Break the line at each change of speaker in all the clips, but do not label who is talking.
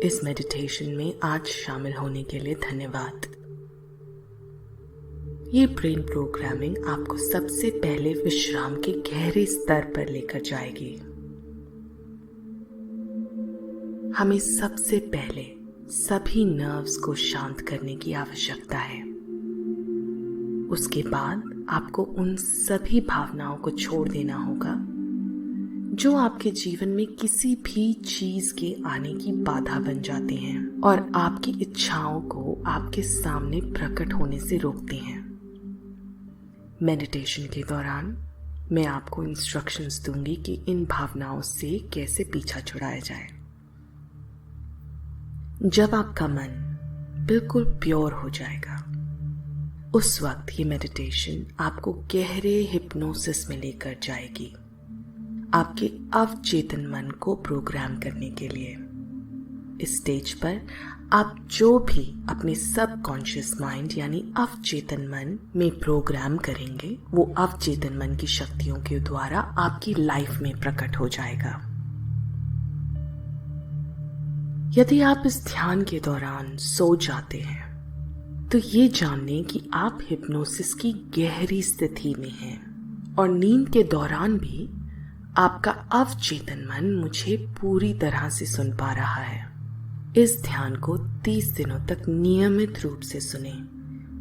इस मेडिटेशन में आज शामिल होने के लिए धन्यवाद। ये ब्रेन प्रोग्रामिंग आपको सबसे पहले विश्राम के गहरे स्तर पर लेकर जाएगी। हमें सबसे पहले सभी नर्व्स को शांत करने की आवश्यकता है। उसके बाद आपको उन सभी भावनाओं को छोड़ देना होगा जो आपके जीवन में किसी भी चीज के आने की बाधा बन जाते हैं और आपकी इच्छाओं को आपके सामने प्रकट होने से रोकते हैं। मेडिटेशन के दौरान मैं आपको इंस्ट्रक्शंस दूंगी कि इन भावनाओं से कैसे पीछा छुड़ाया जाए। जब आपका मन बिल्कुल प्योर हो जाएगा, उस वक्त ये मेडिटेशन आपको गहरे हिप्नोसिस में लेकर जाएगी, आपके अवचेतन मन को प्रोग्राम करने के लिए। इस स्टेज पर आप जो भी अपने सबकॉन्शियस माइंड यानी अवचेतन मन में प्रोग्राम करेंगे, वो अवचेतन मन की शक्तियों के द्वारा आपकी लाइफ में प्रकट हो जाएगा। यदि आप इस ध्यान के दौरान सो जाते हैं तो ये जानने कि आप हिप्नोसिस की गहरी स्थिति में हैं और नींद के दौरान भी आपका अवचेतन मन मुझे पूरी तरह से सुन पा रहा है। इस ध्यान को 30 दिनों तक नियमित रूप से सुने,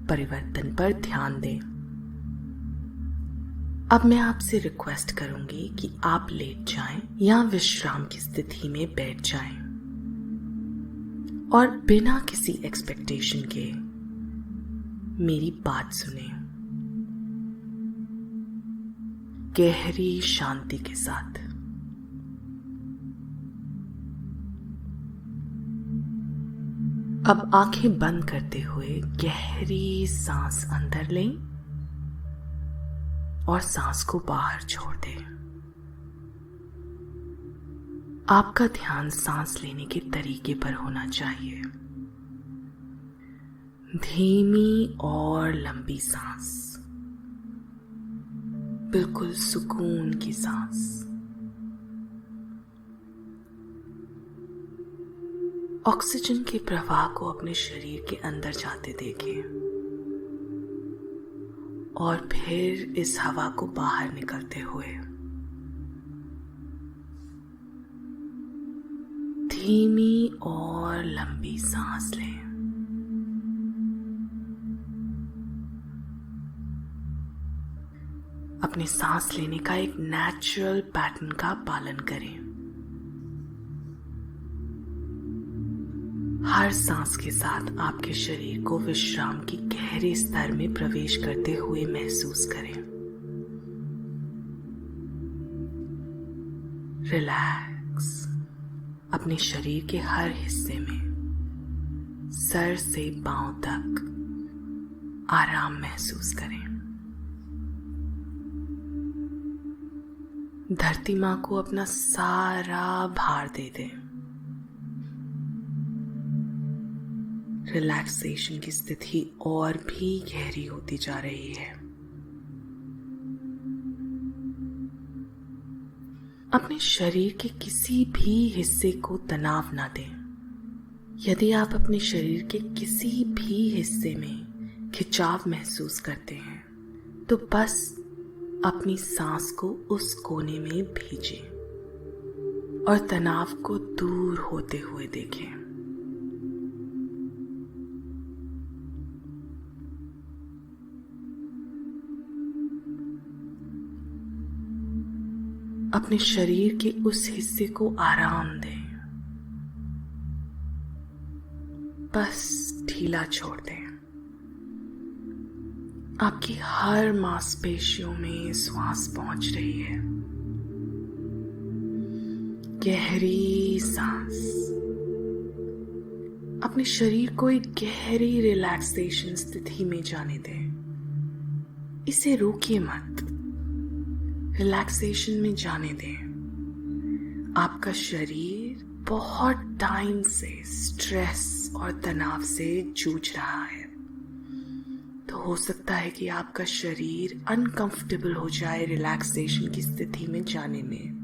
परिवर्तन पर ध्यान दें। अब मैं आपसे रिक्वेस्ट करूंगी कि आप लेट जाएं या विश्राम की स्थिति में बैठ जाएं और बिना किसी एक्सपेक्टेशन के मेरी बात सुने, गहरी शांति के साथ। अब आंखें बंद करते हुए गहरी सांस अंदर लें और सांस को बाहर छोड़ दें। आपका ध्यान सांस लेने के तरीके पर होना चाहिए। धीमी और लंबी सांस, बिल्कुल सुकून की सांस। ऑक्सीजन के प्रवाह को अपने शरीर के अंदर जाते देखें और फिर इस हवा को बाहर निकलते हुए धीमी और लंबी सांस लें। अपने सांस लेने का एक नेचुरल पैटर्न का पालन करें। हर सांस के साथ आपके शरीर को विश्राम की गहरे स्तर में प्रवेश करते हुए महसूस करें। रिलैक्स। अपने शरीर के हर हिस्से में सर से पांव तक आराम महसूस करें। धरती मां को अपना सारा भार दे दें। रिलैक्सेशन की स्थिति और भी गहरी होती जा रही है। अपने शरीर के किसी भी हिस्से को तनाव ना दें। यदि आप अपने शरीर के किसी भी हिस्से में खिंचाव महसूस करते हैं तो बस अपनी सांस को उस कोने में भेजें और तनाव को दूर होते हुए देखें। अपने शरीर के उस हिस्से को आराम दें, बस ढीला छोड़ दें। आपकी हर मांसपेशियों में श्वास पहुंच रही है। गहरी सांस। अपने शरीर को एक गहरी रिलैक्सेशन स्थिति में जाने दें। इसे रोकिए मत, रिलैक्सेशन में जाने दें। आपका शरीर बहुत टाइम से स्ट्रेस और तनाव से जूझ रहा है, तो हो सकता है कि आपका शरीर अनकंफर्टेबल हो जाए रिलैक्सेशन की स्थिति में जाने में।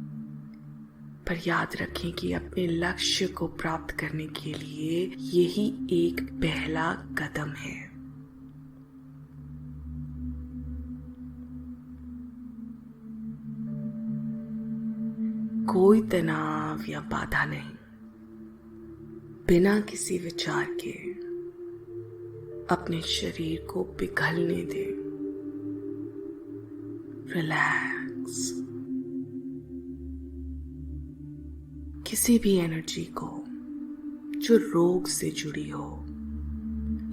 पर याद रखें कि अपने लक्ष्य को प्राप्त करने के लिए यही एक पहला कदम है। कोई तनाव या बाधा नहीं, बिना किसी विचार के अपने शरीर को पिघलने दे। रिलैक्स। किसी भी एनर्जी को जो रोग से जुड़ी हो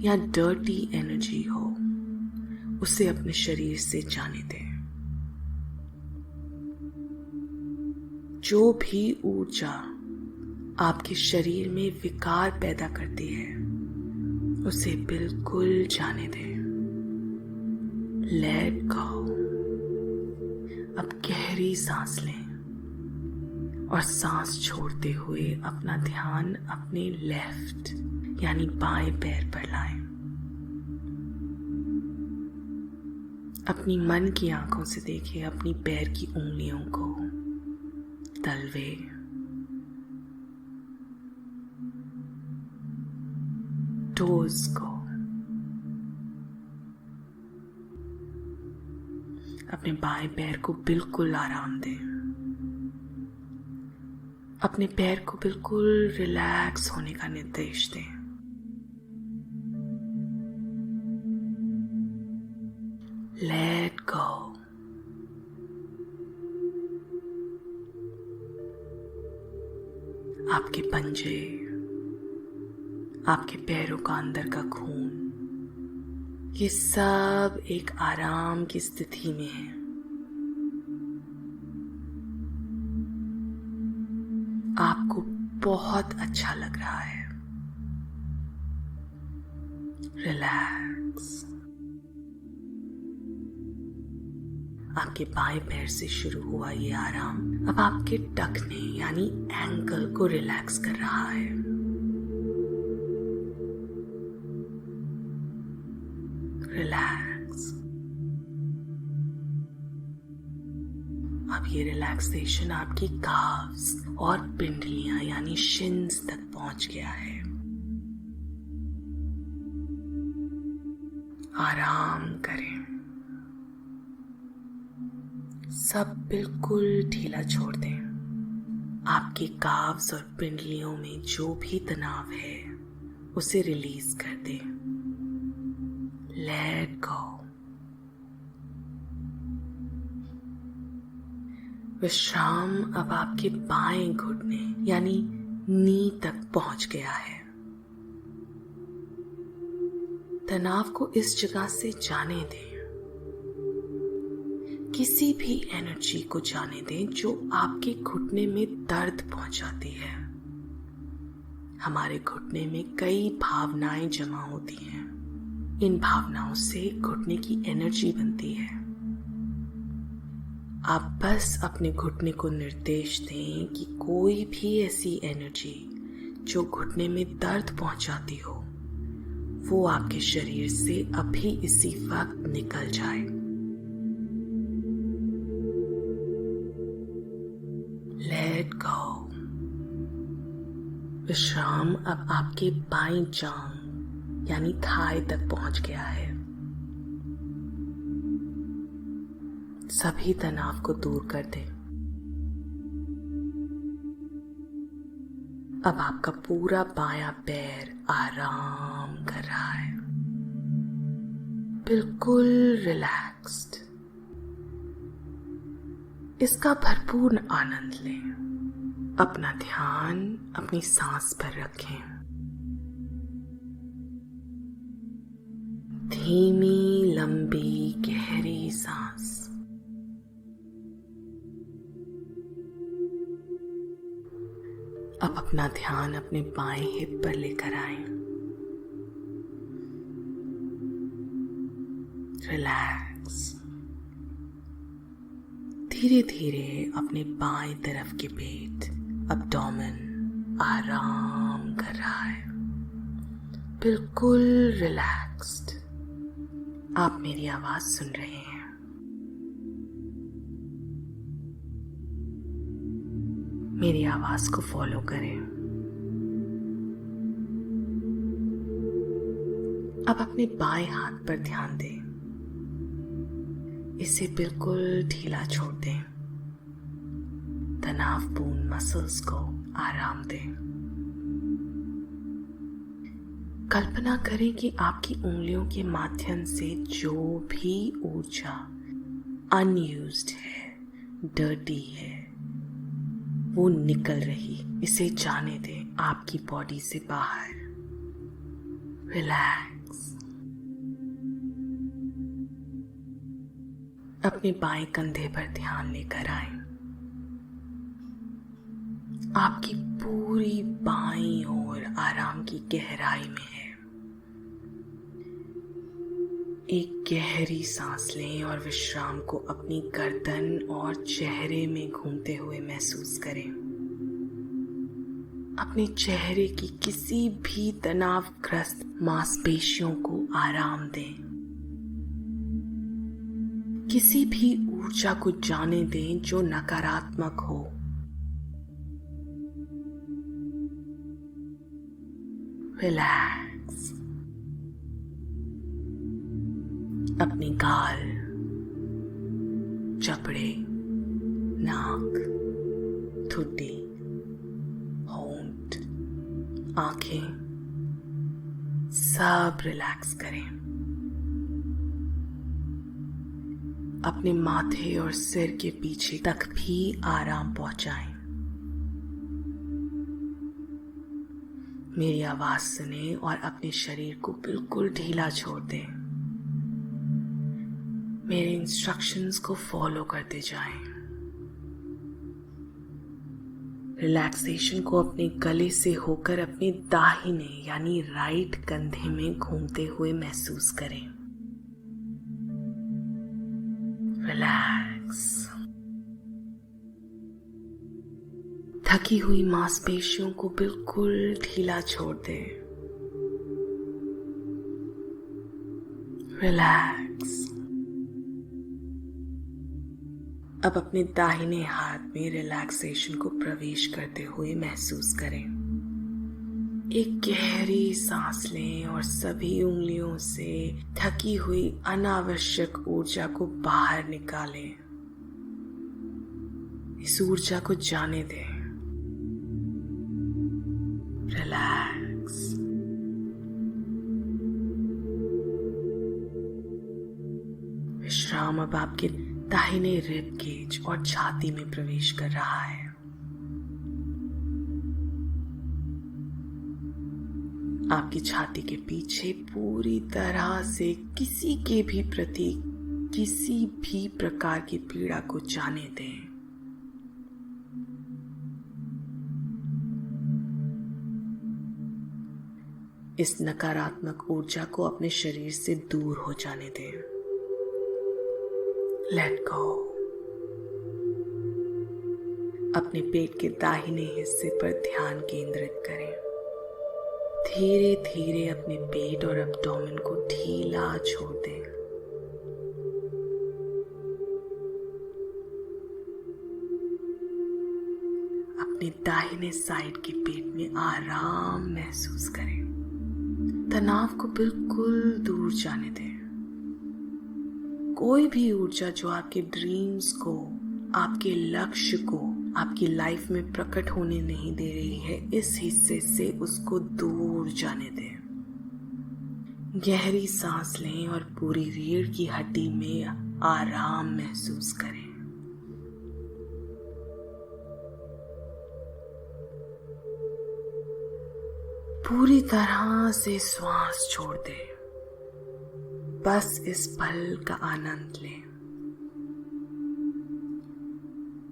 या डर्टी एनर्जी हो, उसे अपने शरीर से जाने दें। जो भी ऊर्जा आपके शरीर में विकार पैदा करती है, उसे बिल्कुल जाने दें। Let go. अब गहरी सांस लें और सांस छोड़ते हुए अपना ध्यान अपने लेफ्ट यानी बाएं पैर पर लाएं। अपनी मन की आंखों से देखें अपनी पैर की उंगलियों को, तलवे, टोज को। अपने बाएं पैर को बिल्कुल आराम दें। अपने पैर को बिल्कुल रिलैक्स होने का निर्देश दें। Let go. आपके पंजे, आपके पैरों का अंदर का खून, ये सब एक आराम की स्थिति में है। आपको बहुत अच्छा लग रहा है। रिलैक्स। आपके बाएं पैर से शुरू हुआ ये आराम अब आपके टखने यानी एंकल को रिलैक्स कर रहा है। रिलैक्स। अब ये रिलैक्सेशन आपकी काफ्स और पिंडलियां यानी शिन्स तक पहुंच गया है। आराम करें। सब बिल्कुल ढीला छोड़ दें। आपके काफ्स और पिंडलियों में जो भी तनाव है उसे रिलीज कर दें। Let go. विश्राम अब आपके बाएं घुटने यानी नी तक पहुंच गया है। तनाव को इस जगह से जाने दें। किसी भी एनर्जी को जाने दें जो आपके घुटने में दर्द पहुंचाती है। हमारे घुटने में कई भावनाएं जमा होती हैं। इन भावनाओं से घुटने की एनर्जी बनती है। आप बस अपने घुटने को निर्देश दें कि कोई भी ऐसी एनर्जी जो घुटने में दर्द पहुंचाती हो, वो आपके शरीर से अभी इसी वक्त निकल जाए। Let go. विश्राम अब आपके बाईं जांघ यानी थाई तक पहुंच गया है। सभी तनाव को दूर कर दें। अब आपका पूरा बायां पैर आराम कर रहा है, बिल्कुल रिलैक्स्ड। इसका भरपूर आनंद लें। अपना ध्यान अपनी सांस पर रखें। धीमी लंबी गहरी सांस। अब अपना ध्यान अपने बाएं हिप पर लेकर आएं। रिलैक्स। धीरे धीरे अपने बाएं तरफ के पेट एब्डोमेन आराम कर रहा है, बिल्कुल रिलैक्स्ड। आप मेरी आवाज सुन रहे हैं। मेरी आवाज को फॉलो करें। अब अपने बाएं हाथ पर ध्यान दें। इसे बिल्कुल ढीला छोड़ दें। तनावपूर्ण मसल्स को आराम दें। कल्पना करें कि आपकी उंगलियों के माध्यम से जो भी ऊर्जा अनयूज्ड है, डर्टी है, वो निकल रही, इसे जाने दें आपकी बॉडी से बाहर। रिलैक्स। अपने बाएं कंधे पर ध्यान लेकर आए। आपकी पूरी बाईं ओर आराम की गहराई में है। एक गहरी सांस लें और विश्राम को अपनी गर्दन और चेहरे में घूमते हुए महसूस करें। अपने चेहरे की किसी भी तनावग्रस्त मांसपेशियों को आराम दें। किसी भी ऊर्जा को जाने दें जो नकारात्मक हो। रिलैक्स। अपने गाल, जबड़े, नाक, ठुड्डी, होंठ, आंखें सब रिलैक्स करें। अपने माथे और सिर के पीछे तक भी आराम पहुंचाएं। मेरी आवाज सुने और अपने शरीर को बिल्कुल ढीला छोड़ दें। मेरे इंस्ट्रक्शंस को फॉलो करते जाएं। रिलैक्सेशन को अपने गले से होकर अपने दाहिने यानी राइट कंधे में घूमते हुए महसूस करें। रिलैक्स। थकी हुई मांसपेशियों को बिल्कुल ढीला छोड़ दें। रिलैक्स। अब अपने दाहिने हाथ में रिलैक्सेशन को प्रवेश करते हुए महसूस करें। एक गहरी सांस लें और सभी उंगलियों से थकी हुई अनावश्यक ऊर्जा को बाहर निकालें। इस ऊर्जा को जाने दें। रिलैक्स। विश्राम अब आपके दाहिने रिब केज और छाती में प्रवेश कर रहा है। आपकी छाती के पीछे पूरी तरह से किसी के भी प्रति किसी भी प्रकार की पीड़ा को जाने दें। इस नकारात्मक ऊर्जा को अपने शरीर से दूर हो जाने दें। Let go. अपने पेट के दाहिने हिस्से पर ध्यान केंद्रित करें। धीरे धीरे अपने पेट और एब्डोमेन को ढीला छोड़ दें। अपने दाहिने साइड के पेट में आराम महसूस करें। तनाव को बिल्कुल दूर जाने दें। कोई भी ऊर्जा जो आपके ड्रीम्स को, आपके लक्ष्य को, आपकी लाइफ में प्रकट होने नहीं दे रही है, इस हिस्से से उसको दूर जाने दें। गहरी सांस लें और पूरी रीढ़ की हड्डी में आराम महसूस करें। पूरी तरह से श्वास छोड़ दें। बस इस पल का आनंद लें।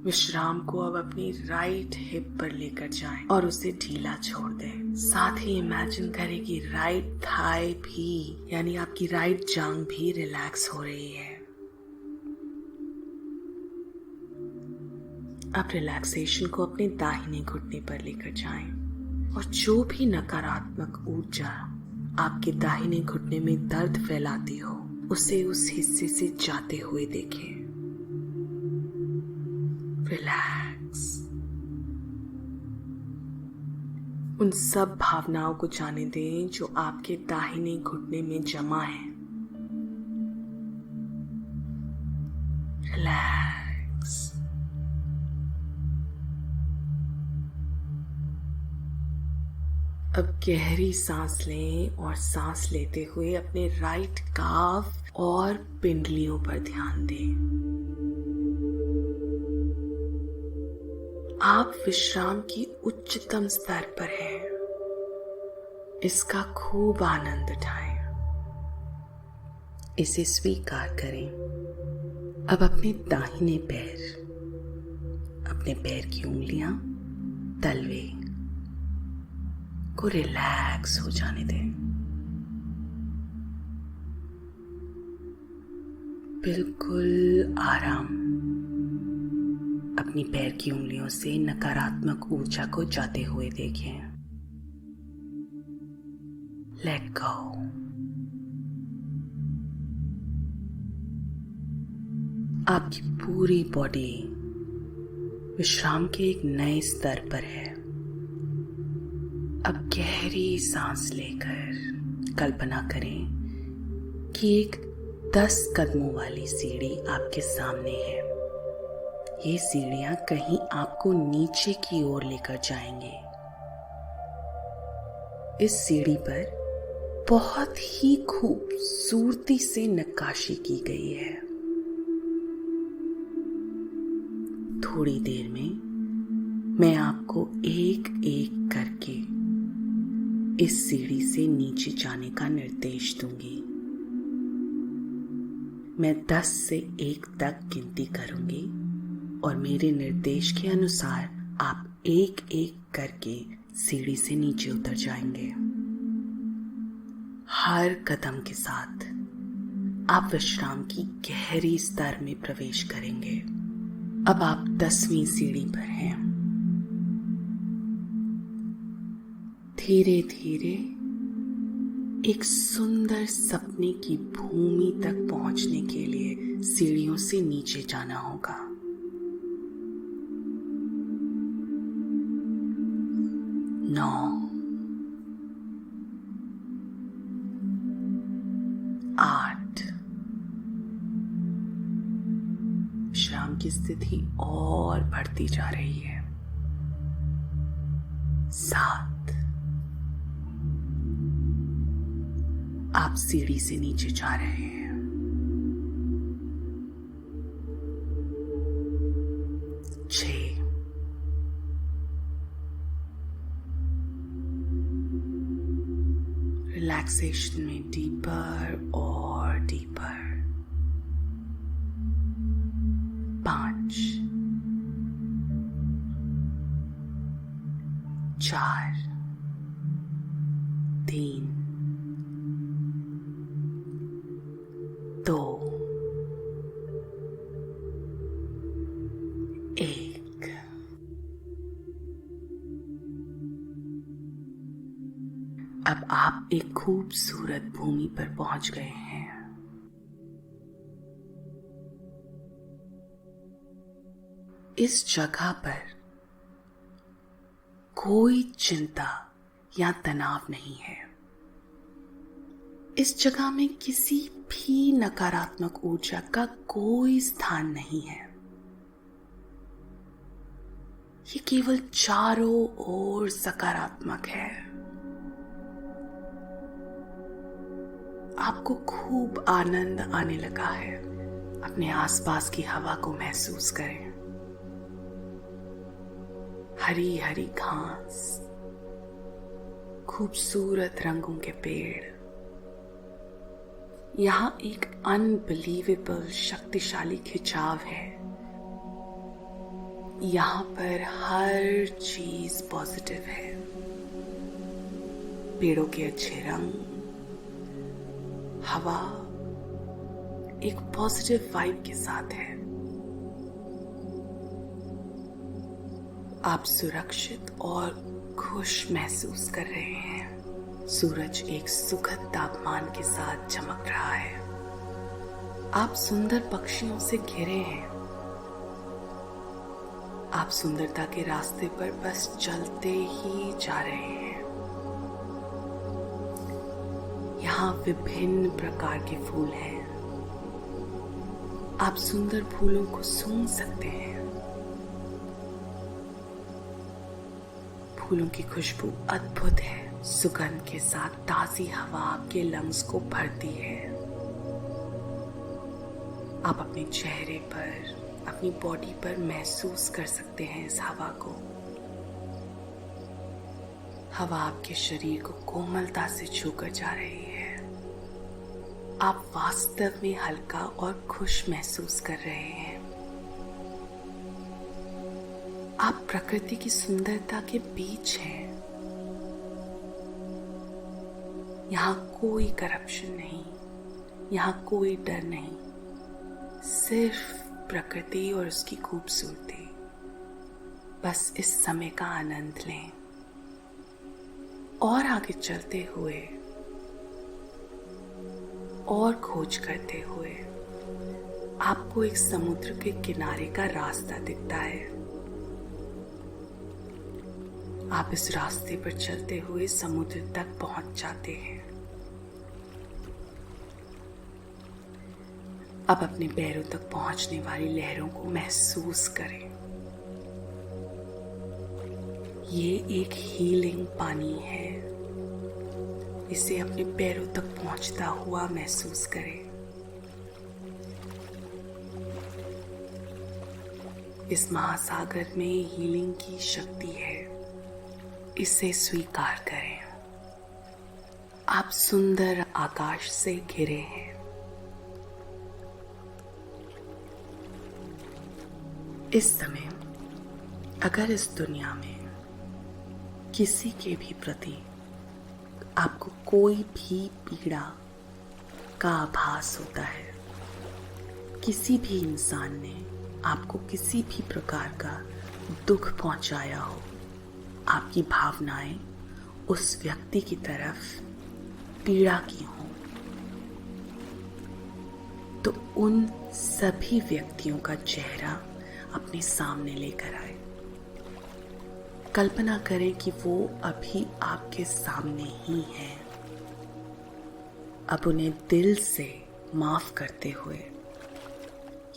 विश्राम को अब अपनी राइट हिप पर लेकर जाएं और उसे ढीला छोड़ दें। साथ ही इमेजिन करें कि राइट थाई भी यानी आपकी राइट जांघ भी रिलैक्स हो रही है। अब रिलैक्सेशन को अपने दाहिने घुटने पर लेकर जाएं और जो भी नकारात्मक ऊर्जा आपके दाहिने घुटने में दर्द फैलाती हो उसे उस हिस्से से जाते हुए देखें। रिलैक्स। उन सब भावनाओं को जाने दें जो आपके दाहिने घुटने में जमा है। रिलैक्स। अब गहरी सांस लें और सांस लेते हुए अपने राइट काफ और पिंडलियों पर ध्यान दें। आप विश्राम की उच्चतम स्तर पर हैं। इसका खूब आनंद उठाएं। इसे स्वीकार करें। अब अपने दाहिने पैर, अपने पैर की उंगलियां, तलवे को रिलैक्स हो जाने दें। बिल्कुल आराम। अपनी पैर की उंगलियों से नकारात्मक ऊर्जा को जाते हुए देखें। Let go. आपकी पूरी बॉडी विश्राम के एक नए स्तर पर है। अब गहरी सांस लेकर कल्पना करें कि एक 10 कदमों वाली सीढ़ी आपके सामने है। ये सीढ़ियां कहीं आपको नीचे की ओर लेकर जाएंगे। इस सीढ़ी पर बहुत ही खूबसूरती से नक्काशी की गई है। थोड़ी देर में मैं आपको एक एक करके इस सीढ़ी से नीचे जाने का निर्देश दूंगी। मैं 10 से 1 तक गिनती करूंगी और मेरे निर्देश के अनुसार आप एक एक करके सीढ़ी से नीचे उतर जाएंगे। हर कदम के साथ आप विश्राम की गहरी स्तर में प्रवेश करेंगे। अब आप 10वीं सीढ़ी पर हैं। धीरे धीरे एक सुंदर सपने की भूमि तक पहुंचने के लिए सीढ़ियों से नीचे जाना होगा। 9, 8, विश्राम की स्थिति और बढ़ती जा रही है। 7, आप सीढ़ी से नीचे जा रहे हैं। 6, रिलैक्सेशन में डीपर और डीपर। 5, 4, 3, 2, 1। अब आप एक खूबसूरत भूमि पर पहुंच गए हैं। इस जगह पर कोई चिंता या तनाव नहीं है। इस जगह में किसी भी नकारात्मक ऊर्जा का कोई स्थान नहीं है। ये केवल चारों ओर सकारात्मक है। आपको खूब आनंद आने लगा है। अपने आसपास की हवा को महसूस करें। हरी हरी घास, खूबसूरत रंगों के पेड़। यहाँ एक अनबिलीवेबल शक्तिशाली खिंचाव है। यहाँ पर हर चीज पॉजिटिव है। पेड़ों के अच्छे रंग, हवा एक पॉजिटिव वाइब के साथ है। आप सुरक्षित और खुश महसूस कर रहे हैं। सूरज एक सुखद तापमान के साथ चमक रहा है। आप सुंदर पक्षियों से घिरे हैं। आप आप सुंदरता के रास्ते पर बस चलते ही जा रहे हैं। यहाँ विभिन्न प्रकार के फूल हैं। आप सुंदर फूलों को सूंघ सकते हैं। फूलों की खुशबू अद्भुत है। सुगंध के साथ ताजी हवा आपके लंग्स को भरती है। आप अपने चेहरे पर, अपनी बॉडी पर महसूस कर सकते हैं इस हवा को। हवा आपके शरीर को कोमलता से छूकर जा रही है। आप वास्तव में हल्का और खुश महसूस कर रहे हैं। आप प्रकृति की सुंदरता के बीच हैं। यहाँ कोई करप्शन नहीं, यहाँ कोई डर नहीं, सिर्फ प्रकृति और उसकी खूबसूरती। बस इस समय का आनंद लें और आगे चलते हुए और खोज करते हुए आपको एक समुद्र के किनारे का रास्ता दिखता है। आप इस रास्ते पर चलते हुए समुद्र तक पहुंच जाते हैं। अब अपने पैरों तक पहुंचने वाली लहरों को महसूस करें। ये एक हीलिंग पानी है। इसे अपने पैरों तक पहुंचता हुआ महसूस करें। इस महासागर में हीलिंग की शक्ति है। इसे स्वीकार करें। आप सुंदर आकाश से घिरे हैं। इस समय अगर इस दुनिया में किसी के भी प्रति आपको कोई भी पीड़ा का आभास होता है, किसी भी इंसान ने आपको किसी भी प्रकार का दुख पहुंचाया हो, आपकी भावनाएं उस व्यक्ति की तरफ पीड़ा की हो, तो उन सभी व्यक्तियों का चेहरा अपने सामने लेकर आए। कल्पना करें कि वो अभी आपके सामने ही हैं। अब उन्हें दिल से माफ करते हुए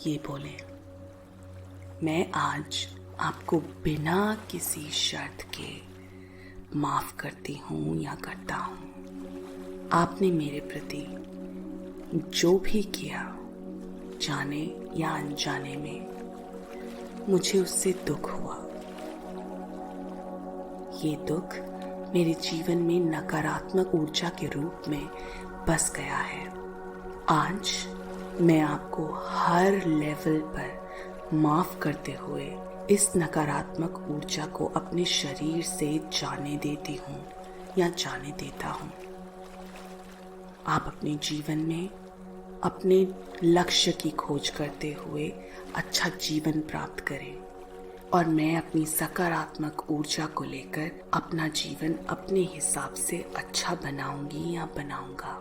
ये बोलें, मैं आज आपको बिना किसी शर्त के माफ करती हूँ या करता हूँ। आपने मेरे प्रति जो भी किया, जाने या अनजाने में, मुझे उससे दुख हुआ। ये दुख मेरे जीवन में नकारात्मक ऊर्जा के रूप में बस गया है। आज मैं आपको हर लेवल पर माफ करते हुए इस नकारात्मक ऊर्जा को अपने शरीर से जाने देती हूँ या जाने देता हूँ। आप अपने जीवन में अपने लक्ष्य की खोज करते हुए अच्छा जीवन प्राप्त करें और मैं अपनी सकारात्मक ऊर्जा को लेकर अपना जीवन अपने हिसाब से अच्छा बनाऊंगी या बनाऊंगा।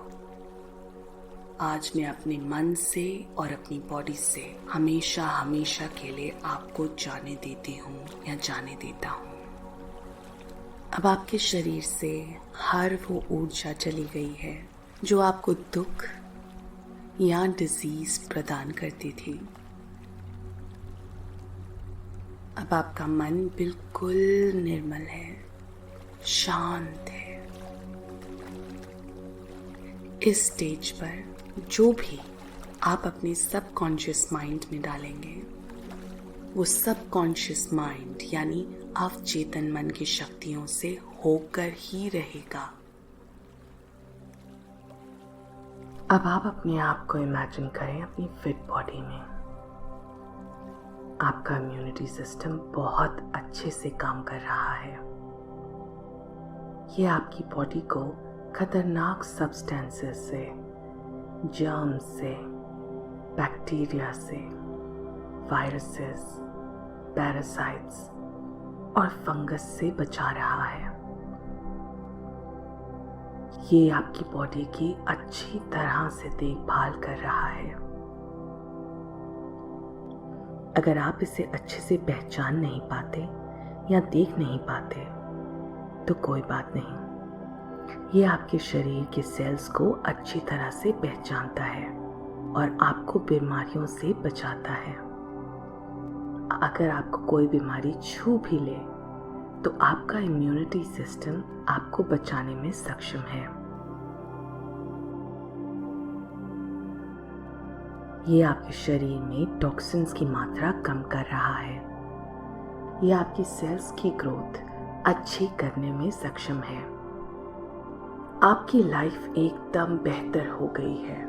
आज मैं अपने मन से और अपनी बॉडी से हमेशा हमेशा के लिए आपको जाने देती हूँ या जाने देता हूँ। अब आपके शरीर से हर वो ऊर्जा चली गई है जो आपको दुख या डिजीज प्रदान करती थी। अब आपका मन बिल्कुल निर्मल है, शांत है। इस स्टेज पर जो भी आप अपने सबकॉन्शियस माइंड में डालेंगे, वो सबकॉन्शियस माइंड यानी अवचेतन मन की शक्तियों से होकर ही रहेगा। अब आप अपने आप को इमेजिन करें अपनी फिट बॉडी में। आपका इम्यूनिटी सिस्टम बहुत अच्छे से काम कर रहा है। ये आपकी बॉडी को खतरनाक सब्सटेंसेस से, जर्म्स से, बैक्टीरिया से, वायरसेस, पैरासाइट्स और फंगस से बचा रहा है। ये आपकी बॉडी की अच्छी तरह से देखभाल कर रहा है। अगर आप इसे अच्छे से पहचान नहीं पाते या देख नहीं पाते तो कोई बात नहीं। ये आपके शरीर के सेल्स को अच्छी तरह से पहचानता है और आपको बीमारियों से बचाता है। अगर आपको कोई बीमारी छू भी ले तो आपका इम्यूनिटी सिस्टम आपको बचाने में सक्षम है। ये आपके शरीर में टॉक्सिन्स की मात्रा कम कर रहा है। ये आपकी सेल्स की ग्रोथ अच्छी करने में सक्षम है। आपकी लाइफ एकदम बेहतर हो गई है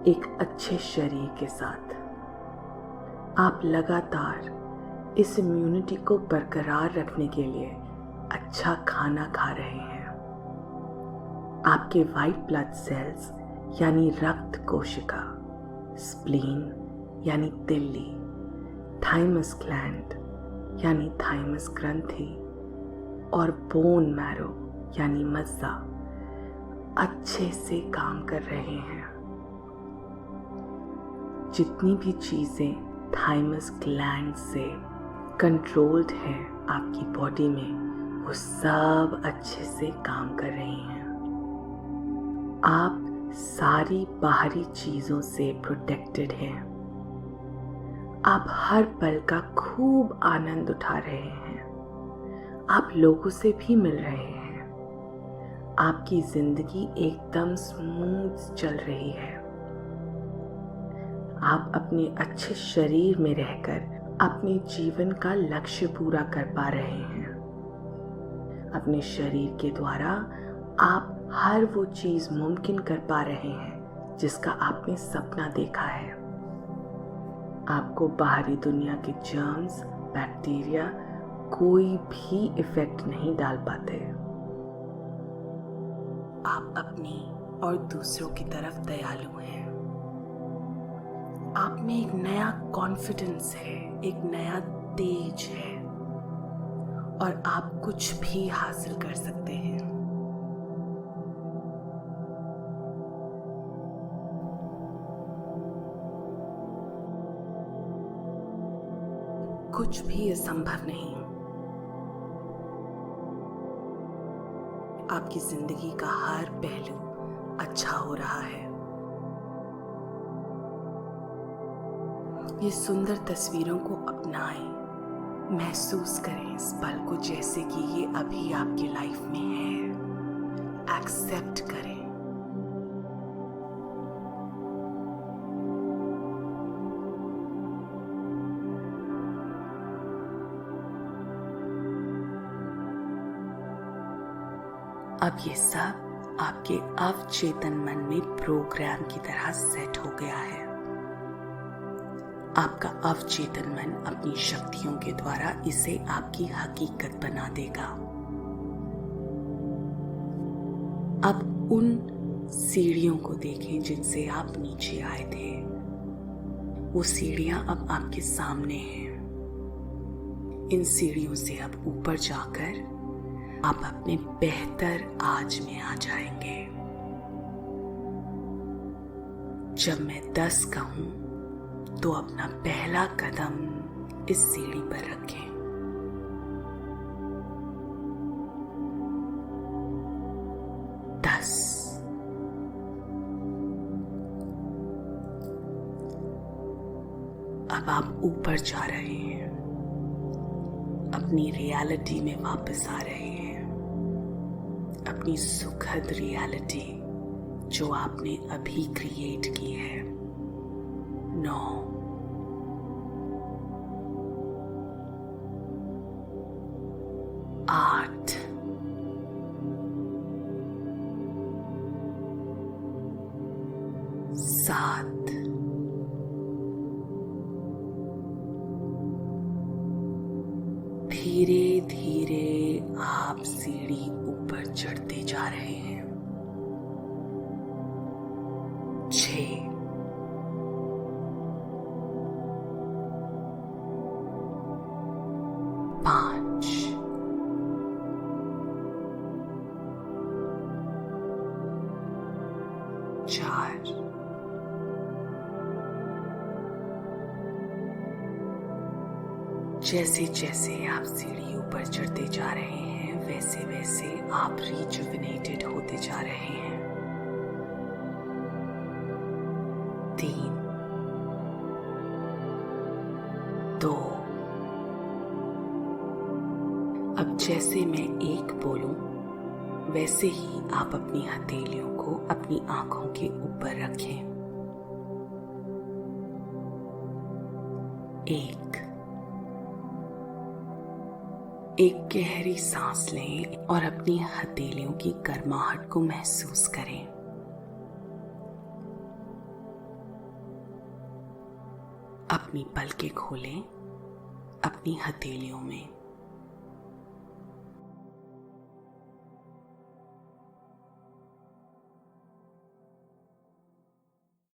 एक अच्छे शरीर के साथ। आप लगातार इस इम्यूनिटी को बरकरार रखने के लिए अच्छा खाना खा रहे हैं। आपके वाइट ब्लड सेल्स यानी रक्त कोशिका, स्प्लीन यानी तिल्ली, थाइमस ग्लैंड यानी थाइमस ग्रंथि और बोन मैरो यानी मज्जा अच्छे से काम कर रहे हैं। जितनी भी चीजें थाइमस ग्लैंड से कंट्रोल्ड है आपकी बॉडी में, वो सब अच्छे से काम कर रही हैं। आप सारी बाहरी चीजों से प्रोटेक्टेड हैं। आप हर पल का खूब आनंद उठा रहे हैं। आप लोगों से भी मिल रहे हैं। आपकी जिंदगी एकदम स्मूथ चल रही है। आप अपने अच्छे शरीर में रहकर अपने जीवन का लक्ष्य पूरा कर पा रहे हैं। अपने शरीर के द्वारा आप हर वो चीज मुमकिन कर पा रहे हैं जिसका आपने सपना देखा है। आपको बाहरी दुनिया के जर्म्स, बैक्टीरिया कोई भी इफेक्ट नहीं डाल पाते। आप अपनी और दूसरों की तरफ दयालु हैं। आप में एक नया कॉन्फिडेंस है, एक नया तेज है और आप कुछ भी हासिल कर सकते हैं। कुछ भी असंभव नहीं। आपकी जिंदगी का हर पहलू अच्छा हो रहा है। ये सुंदर तस्वीरों को अपनाएं, महसूस करें इस पल को जैसे कि ये अभी आपकी लाइफ में है। एक्सेप्ट करें। अब ये सब आपके अवचेतन मन में प्रोग्राम की तरह सेट हो गया है। आपका अवचेतन मन अपनी शक्तियों के द्वारा इसे आपकी हकीकत बना देगा। अब उन सीढ़ियों को देखें जिनसे आप नीचे आए थे। वो सीढ़ियां अब आपके सामने हैं। इन सीढ़ियों से अब ऊपर जाकर आप अपने बेहतर आज में आ जाएंगे। जब मैं 10 कहूं तो अपना पहला कदम इस सीढ़ी पर रखें। 10। अब आप ऊपर जा रहे हैं, अपनी रियलिटी में वापस आ रहे हैं, अपनी सुखद रियलिटी जो आपने अभी क्रिएट की है। 9, 8, 7, धीरे धीरे आप सीढ़ी ऊपर चढ़ते जा रहे हैं। 6, 5, 4, जैसे जैसे आप सीढ़ी ऊपर चढ़ते जा रहे हैं वैसे वैसे आप रिजुविनेटेड होते जा रहे हैं। 3, 2। अब जैसे मैं 1 बोलूं वैसे ही आप अपनी हथेलियों को अपनी आंखों के ऊपर रखें। 1। एक गहरी सांस लें और अपनी हथेलियों की गर्माहट को महसूस करें। अपनी पलकें खोलें अपनी हथेलियों में।